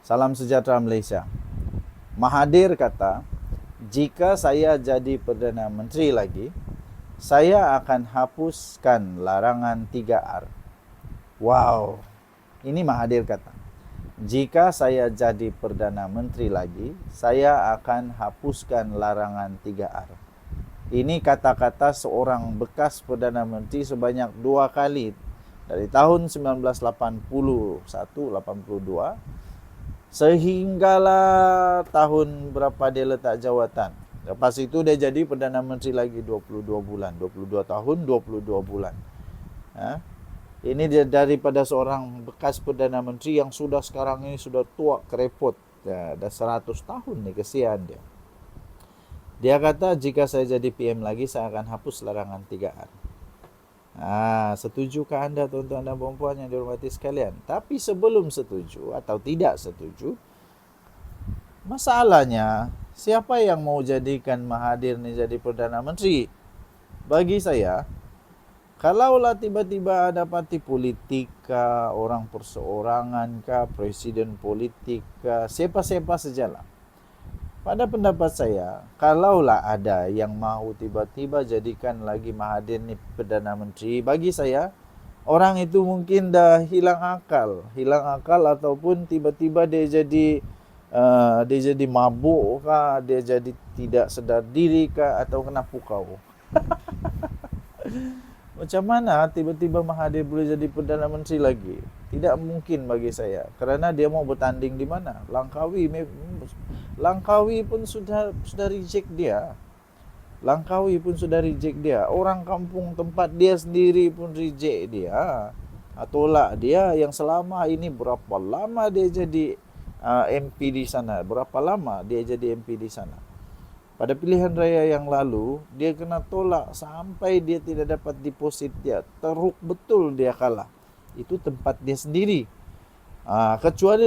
Salam sejahtera Malaysia. Mahathir kata, jika saya jadi Perdana Menteri lagi, saya akan hapuskan larangan 3R. Wow, ini Mahathir kata. Jika saya jadi Perdana Menteri lagi, saya akan hapuskan larangan 3R. Ini kata-kata seorang bekas Perdana Menteri sebanyak 2 kali. Dari tahun 1981-82 sehinggalah tahun berapa dia letak jawatan. Lepas itu dia jadi Perdana Menteri lagi 22 bulan. 22 tahun, 22 bulan. Ini dia daripada seorang bekas Perdana Menteri yang sudah sekarang ini sudah tua kerepot. Dah 100 tahun ni, kesian dia. Dia kata jika saya jadi PM lagi, saya akan hapus larangan 3R. Setujukah anda tuan-tuan dan puan-puan yang dihormati sekalian? Tapi sebelum setuju atau tidak setuju, masalahnya siapa yang mau jadikan Mahathir ni jadi Perdana Menteri? Bagi saya, kalaulah tiba-tiba ada parti politik kah, orang perseorangan kah, presiden politik kah, siapa-siapa sajalah. Pada pendapat saya, kalaulah ada yang mahu tiba-tiba jadikan lagi Mahathir ni Perdana Menteri, bagi saya, orang itu mungkin dah hilang akal ataupun tiba-tiba dia jadi mabuk kah, dia jadi tidak sedar diri kah, atau kena pukau. Macam mana tiba-tiba Mahathir boleh jadi Perdana Menteri lagi? Tidak mungkin bagi saya. Kerana dia mau bertanding di mana? Langkawi pun sudah reject dia. Langkawi pun sudah reject dia. Orang kampung tempat dia sendiri pun reject dia. Tolak dia yang selama ini berapa lama dia jadi MP di sana? Berapa lama dia jadi MP di sana? Pada pilihan raya yang lalu, dia kena tolak sampai dia tidak dapat deposit dia. Teruk betul dia kalah. Itu tempat dia sendiri. Kecuali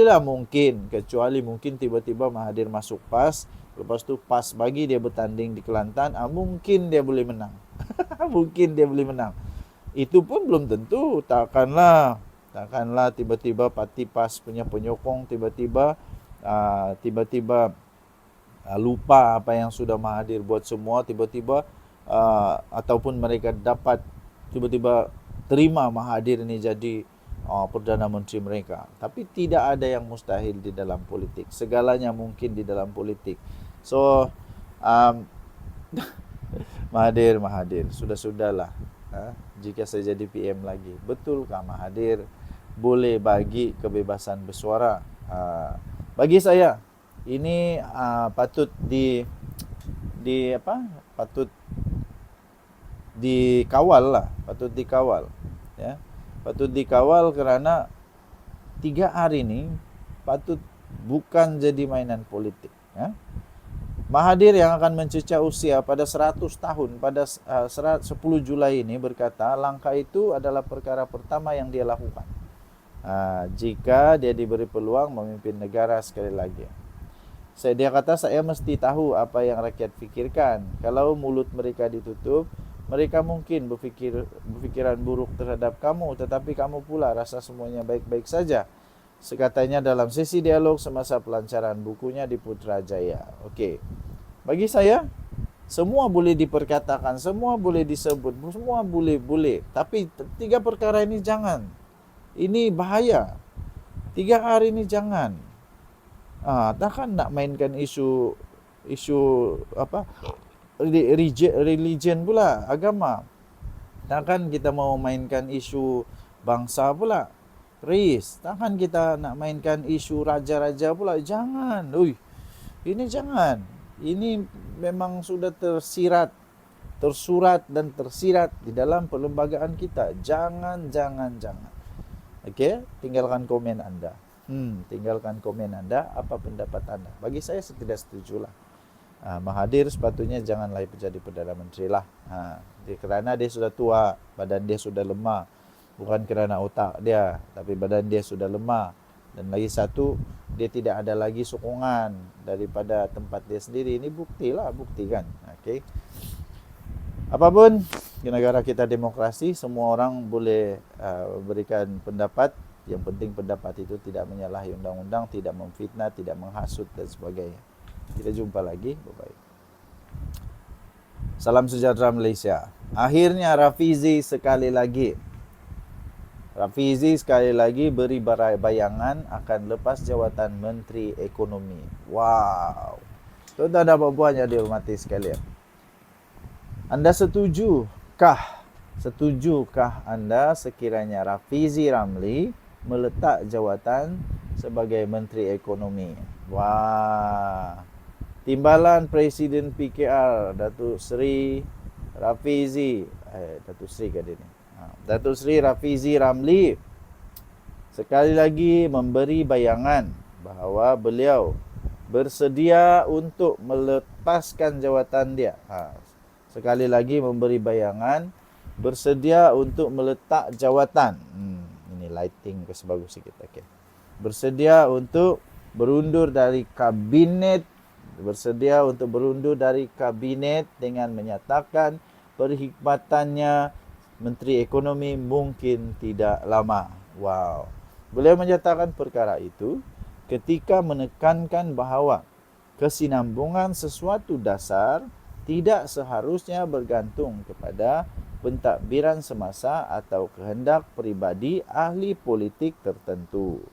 mungkin tiba-tiba Mahathir masuk PAS, lepas tu PAS bagi dia bertanding di Kelantan, mungkin dia boleh menang. Mungkin dia boleh menang. Itu pun belum tentu. Takkanlah tiba-tiba parti PAS punya penyokong tiba-tiba lupa apa yang sudah Mahathir buat semua, tiba-tiba ataupun mereka dapat tiba-tiba terima Mahathir ini jadi Perdana Menteri mereka. Tapi tidak ada yang mustahil di dalam politik. Segalanya mungkin di dalam politik. So Mahathir, sudah-sudahlah. Jika saya jadi PM lagi, betulkah Mahathir boleh bagi kebebasan bersuara? Bagi saya ini patut dikawal ya. Patut dikawal kerana 3R ini patut bukan jadi mainan politik ya. Mahathir yang akan mencecah usia pada 100 tahun pada 10 Julai ini berkata langkah itu adalah perkara pertama yang dia lakukan jika dia diberi peluang memimpin negara sekali lagi. Dia kata saya mesti tahu apa yang rakyat fikirkan. Kalau mulut mereka ditutup, mereka mungkin berfikiran buruk terhadap kamu, tetapi kamu pula rasa semuanya baik-baik saja. Sekatanya dalam sesi dialog semasa pelancaran bukunya di Putrajaya. Okey. Bagi saya, semua boleh diperkatakan, semua boleh disebut, semua boleh. Tapi 3 perkara ini jangan. Ini bahaya. 3R ini jangan. Takkan nak mainkan isu religion pula, agama. Takkan kita mau mainkan isu bangsa pula, race. Takkan kita nak mainkan isu raja-raja pula. Jangan. Ini jangan. Ini memang sudah tersurat dan tersirat di dalam perlembagaan kita. Jangan. Okey, tinggalkan komen anda. Tinggalkan komen anda, apa pendapat anda. Bagi saya tidak setujulah. Mahathir sepatutnya janganlah menjadi Perdana Menteri lah. Kerana dia sudah tua, badan dia sudah lemah. Bukan kerana otak dia, tapi badan dia sudah lemah. Dan lagi satu, dia tidak ada lagi sokongan daripada tempat dia sendiri. Ini bukti kan. Okay. Apapun, di negara kita demokrasi, semua orang boleh berikan pendapat Yang penting pendapat itu tidak menyalahi undang-undang, tidak memfitnah, tidak menghasut dan sebagainya. Kita jumpa lagi. Bye-bye. Salam sejahtera Malaysia. Akhirnya Rafizi sekali lagi beri bayangan akan lepas jawatan Menteri Ekonomi. Wow. Tuan-tuan dan puan yang dihormati sekalian. Anda setujukah anda sekiranya Rafizi Ramli meletak jawatan sebagai Menteri Ekonomi? Wah. Timbalan Presiden PKR Datuk Seri Rafizi Datuk Seri ke dia ni? Datuk Seri Rafizi Ramli sekali lagi memberi bayangan bahawa beliau bersedia untuk melepaskan jawatan dia. Sekali lagi memberi bayangan bersedia untuk meletak jawatan. Ini lighting ke sebagus sikit. Okay. Bersedia untuk berundur dari kabinet dengan menyatakan perkhidmatannya Menteri Ekonomi mungkin tidak lama. Wow. Beliau menyatakan perkara itu ketika menekankan bahawa kesinambungan sesuatu dasar tidak seharusnya bergantung kepada pentadbiran semasa atau kehendak peribadi ahli politik tertentu.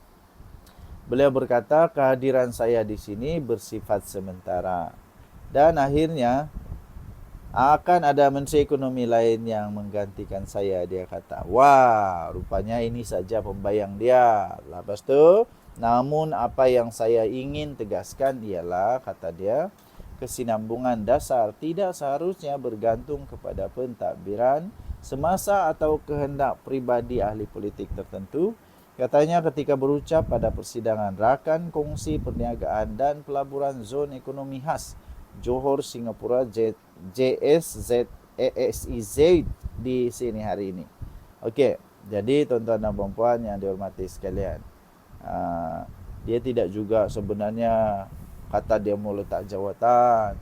Beliau berkata, kehadiran saya di sini bersifat sementara. Dan akhirnya akan ada Menteri Ekonomi lain yang menggantikan saya, dia kata. Wah, rupanya ini saja pembayang dia. Lepas tu, namun apa yang saya ingin tegaskan ialah, kata dia, kesinambungan dasar tidak seharusnya bergantung kepada pentadbiran semasa atau kehendak pribadi ahli politik tertentu. Katanya ketika berucap pada persidangan Rakan Kongsi Perniagaan dan Pelaburan Zon Ekonomi Khas Johor Singapura JSZASEZ di sini hari ini. Okey, jadi tuan-tuan dan puan yang dihormati sekalian, dia tidak juga sebenarnya kata dia mau letak jawatan,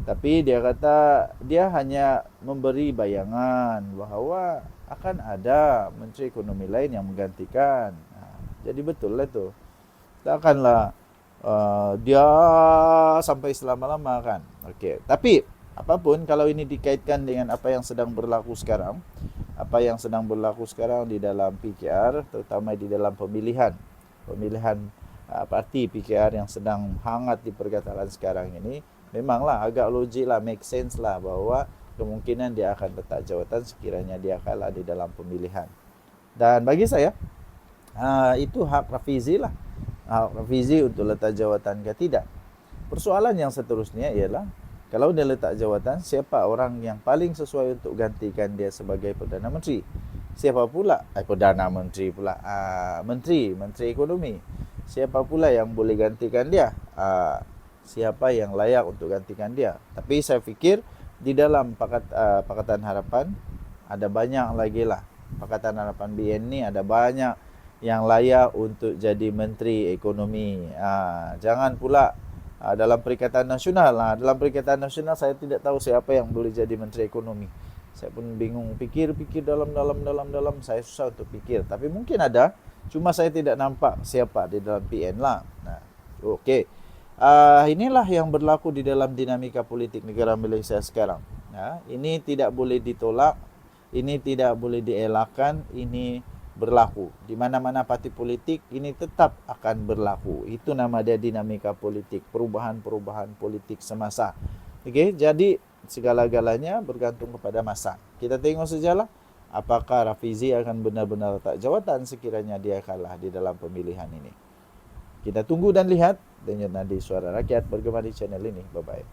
tapi dia kata dia hanya memberi bayangan bahawa akan ada Menteri Ekonomi lain yang menggantikan. Jadi betul lah tu. Takkanlah dia sampai selama-lama kan. Okey. Tapi apapun, kalau ini dikaitkan dengan apa yang sedang berlaku sekarang, di dalam PKR, terutama di dalam pemilihan parti PKR yang sedang hangat diperkatakan sekarang ini, memanglah agak logik lah, make sense lah bahawa kemungkinan dia akan letak jawatan sekiranya dia kalah di dalam pemilihan. Dan bagi saya, itu hak Rafizi lah. Hak Rafizi untuk letak jawatan ke tidak. Persoalan yang seterusnya ialah, kalau dia letak jawatan, siapa orang yang paling sesuai untuk gantikan dia sebagai Perdana Menteri? Siapa pula? Perdana Menteri pula. Menteri Ekonomi. Siapa pula yang boleh gantikan dia? Siapa yang layak untuk gantikan dia? Tapi saya fikir di dalam Pakatan Harapan ada banyak lagi lah. Pakatan Harapan BN ni ada banyak yang layak untuk jadi Menteri Ekonomi. Jangan pula dalam Perikatan Nasional. Dalam Perikatan Nasional saya tidak tahu siapa yang boleh jadi Menteri Ekonomi. Saya pun bingung, fikir dalam, saya susah untuk fikir. Tapi mungkin ada, cuma saya tidak nampak siapa di dalam PN lah. Okey. Inilah yang berlaku di dalam dinamika politik negara Malaysia sekarang. Ini tidak boleh ditolak, ini tidak boleh dielakkan, ini berlaku. Di mana-mana parti politik ini tetap akan berlaku. Itu nama dia dinamika politik, perubahan-perubahan politik semasa. Okey, jadi segala-galanya bergantung kepada masa. Kita tengok sajalah apakah Rafizi akan benar-benar letak jawatan sekiranya dia kalah di dalam pemilihan ini. Kita tunggu dan lihat. Dan Nadi Suara Rakyat bergema di channel ini. Bye-bye.